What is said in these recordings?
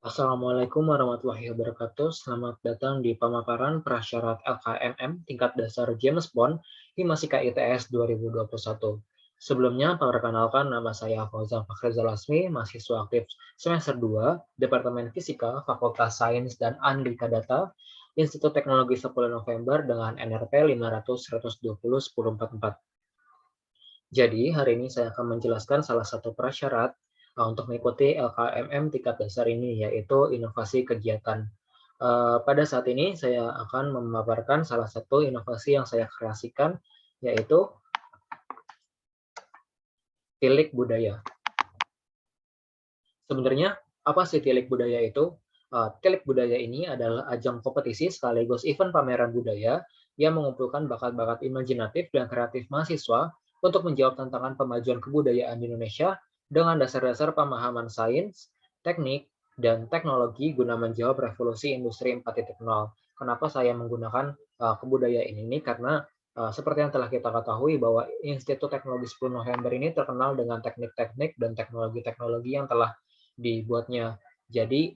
Assalamualaikum warahmatullahi wabarakatuh. Selamat datang di pemaparan prasyarat LKMM tingkat dasar James Bond Himasika ITS 2021. Sebelumnya, perkenalkan nama saya Fauzan Fakhrizal Asmi, mahasiswa aktif semester 2, Departemen Fisika, Fakultas Sains dan Analika Data, Institut Teknologi 10 November dengan NRP 500-120-1044. Jadi, hari ini saya akan menjelaskan salah satu prasyarat untuk mengikuti LKMM tingkat dasar ini, yaitu inovasi kegiatan. Pada saat ini, saya akan memaparkan salah satu inovasi yang saya kreasikan, yaitu Tilik Budaya. Sebenarnya, apa sih Tilik Budaya itu? Tilik Budaya ini adalah ajang kompetisi sekaligus event pameran budaya yang mengumpulkan bakat-bakat imajinatif dan kreatif mahasiswa untuk menjawab tantangan pemajuan kebudayaan di Indonesia dengan dasar-dasar pemahaman sains, teknik, dan teknologi guna menjawab revolusi industri 4.0. Kenapa saya menggunakan kebudayaan ini? Karena seperti yang telah kita ketahui bahwa Institut Teknologi 10 November ini terkenal dengan teknik-teknik dan teknologi-teknologi yang telah dibuatnya. Jadi,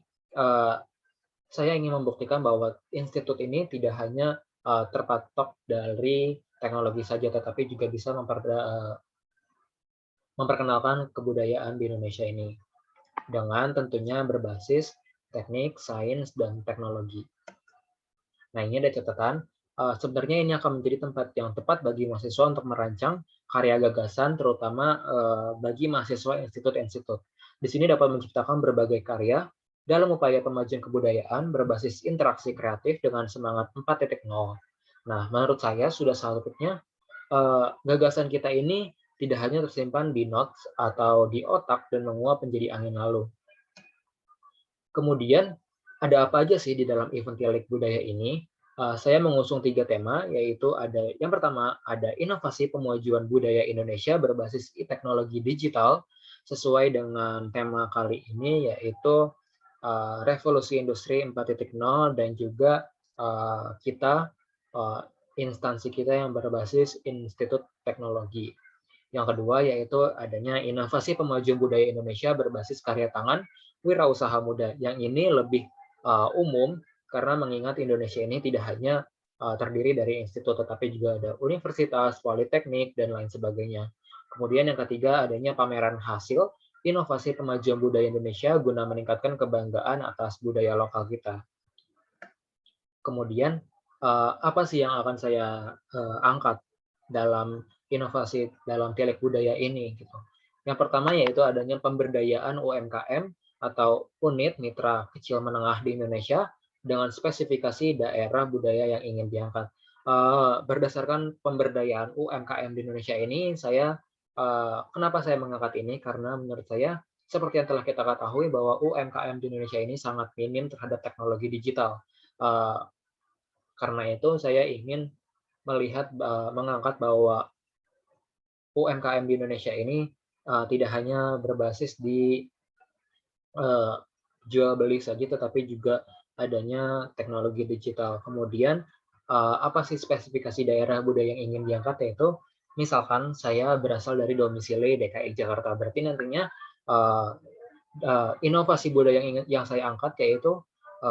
saya ingin membuktikan bahwa institut ini tidak hanya terpatok dari teknologi saja, tetapi juga bisa memperkenalkan kebudayaan di Indonesia ini dengan tentunya berbasis teknik, sains, dan teknologi. Nah, ini ada catatan. Sebenarnya ini akan menjadi tempat yang tepat bagi mahasiswa untuk merancang karya gagasan, terutama bagi mahasiswa institut-institut. Di sini dapat menciptakan berbagai karya dalam upaya pemajuan kebudayaan berbasis interaksi kreatif dengan semangat 4.0. Nah, menurut saya sudah seharusnya gagasan kita ini tidak hanya tersimpan di notes atau di otak dan menguap menjadi angin lalu. Kemudian, ada apa aja sih di dalam event Tilik Budaya ini? Saya mengusung 3 tema, yaitu yang pertama, ada inovasi pemajuan budaya Indonesia berbasis teknologi digital, sesuai dengan tema kali ini, yaitu revolusi industri 4.0 dan juga instansi kita yang berbasis Institut Teknologi. Yang kedua, yaitu adanya inovasi pemajuan budaya Indonesia berbasis karya tangan wirausaha muda. Yang ini lebih umum karena mengingat Indonesia ini tidak hanya terdiri dari institut, tetapi juga ada universitas, politeknik, dan lain sebagainya. Kemudian yang ketiga, adanya pameran hasil inovasi pemajuan budaya Indonesia guna meningkatkan kebanggaan atas budaya lokal kita. Kemudian, apa sih yang akan saya angkat dalam inovasi dalam Tilik Budaya ini gitu. Yang pertama yaitu adanya pemberdayaan UMKM atau unit mitra kecil menengah di Indonesia dengan spesifikasi daerah budaya yang ingin diangkat. Berdasarkan pemberdayaan UMKM di Indonesia ini, kenapa saya mengangkat ini? Karena menurut saya seperti yang telah kita ketahui bahwa UMKM di Indonesia ini sangat minim terhadap teknologi digital. Karena itu saya ingin mengangkat bahwa UMKM di Indonesia ini tidak hanya berbasis di jual beli saja, tetapi juga adanya teknologi digital. Kemudian apa sih spesifikasi daerah budaya yang ingin diangkat, yaitu misalkan saya berasal dari domisili DKI Jakarta, berarti nantinya inovasi budaya yang saya angkat yaitu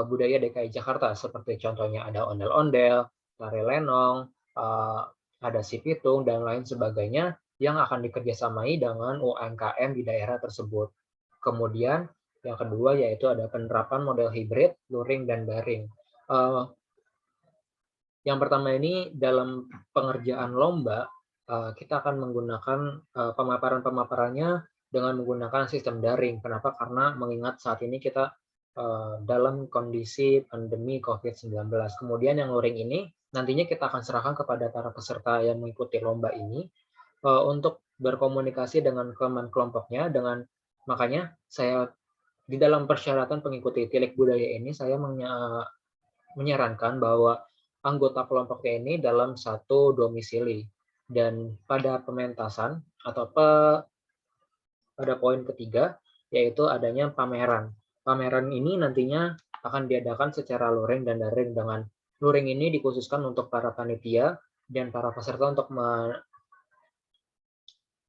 budaya DKI Jakarta, seperti contohnya ada ondel-ondel, tari lenong, ada si pitung, dan lain sebagainya yang akan dikerjasamai dengan UMKM di daerah tersebut. Kemudian yang kedua yaitu ada penerapan model hibrid, luring, dan daring. Yang pertama ini dalam pengerjaan lomba, kita akan menggunakan pemaparan-pemaparannya dengan menggunakan sistem daring. Kenapa? Karena mengingat saat ini kita dalam kondisi pandemi COVID-19. Kemudian yang luring ini nantinya kita akan serahkan kepada para peserta yang mengikuti lomba ini untuk berkomunikasi dengan teman kelompoknya. Makanya saya di dalam persyaratan pengikuti Tilik Budaya ini saya menyarankan bahwa anggota kelompoknya ini dalam satu domisili, dan pada pementasan atau pada poin ketiga yaitu adanya pameran. Pameran ini nantinya akan diadakan secara luring dan daring. Dengan luring ini dikhususkan untuk para panitia dan para peserta untuk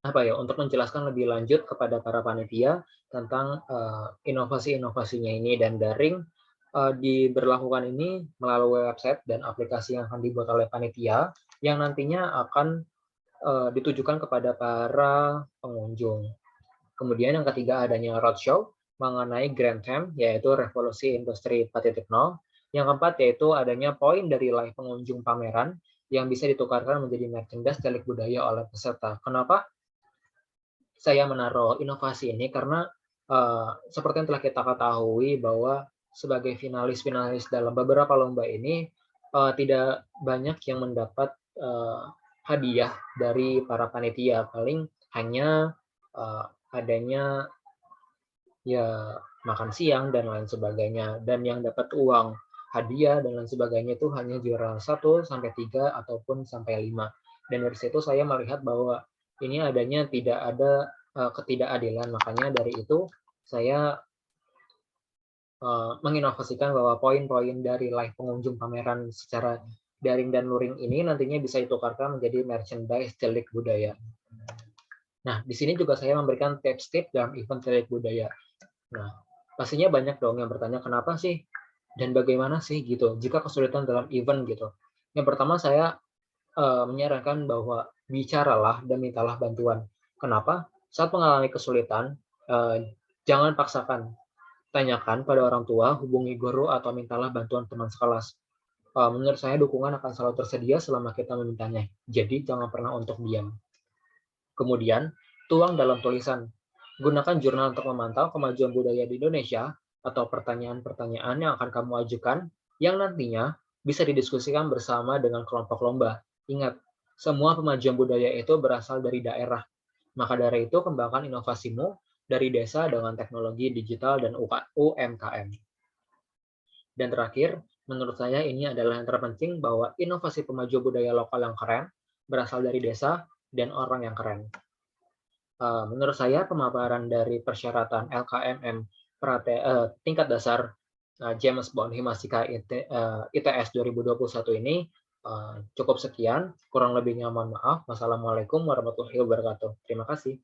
apa ya, untuk menjelaskan lebih lanjut kepada para panitia tentang, inovasi-inovasinya ini dan daring, diberlakukan ini melalui website dan aplikasi yang akan dibuat oleh panitia, yang nantinya akan, ditujukan kepada para pengunjung. Kemudian yang ketiga adanya roadshow mengenai Grand Theme, yaitu Revolusi Industri 4.0. Yang keempat yaitu adanya poin dari live pengunjung pameran yang bisa ditukarkan menjadi merchandise delik budaya oleh peserta. Kenapa saya menaruh inovasi ini? Karena seperti yang telah kita ketahui bahwa sebagai finalis-finalis dalam beberapa lomba ini tidak banyak yang mendapat hadiah dari para panitia. Paling hanya adanya ya makan siang dan lain sebagainya. Dan yang dapat uang hadiah dan lain sebagainya itu hanya juara 1 sampai 3 ataupun sampai 5. Dan dari situ saya melihat bahwa ini adanya tidak ada ketidakadilan. Makanya dari itu saya menginovasikan bahwa poin-poin dari live pengunjung pameran secara daring dan luring ini nantinya bisa ditukarkan menjadi merchandise delik budaya. Nah, di sini juga saya memberikan tips-tips dalam event delik budaya. Nah, pastinya banyak dong yang bertanya kenapa sih dan bagaimana sih gitu jika kesulitan dalam event gitu. Yang pertama saya menyarankan bahwa bicaralah dan mintalah bantuan. Kenapa? Saat mengalami kesulitan, jangan paksakan. Tanyakan pada orang tua, hubungi guru atau mintalah bantuan teman sekelas. Menurut saya dukungan akan selalu tersedia selama kita memintanya. Jadi jangan pernah untuk diam. Kemudian, tuang dalam tulisan. Gunakan jurnal untuk memantau kemajuan budaya di Indonesia atau pertanyaan-pertanyaan yang akan kamu ajukan yang nantinya bisa didiskusikan bersama dengan kelompok lomba. Ingat, semua kemajuan budaya itu berasal dari daerah. Maka dari itu, kembangkan inovasimu dari desa dengan teknologi digital dan UMKM. Dan terakhir, menurut saya ini adalah yang terpenting bahwa inovasi pemajuan budaya lokal yang keren berasal dari desa dan orang yang keren. Menurut saya pemaparan dari persyaratan LKMM tingkat dasar James Bond Himasika ITS 2021 ini cukup sekian. Kurang lebihnya mohon maaf. Wassalamualaikum warahmatullahi wabarakatuh. Terima kasih.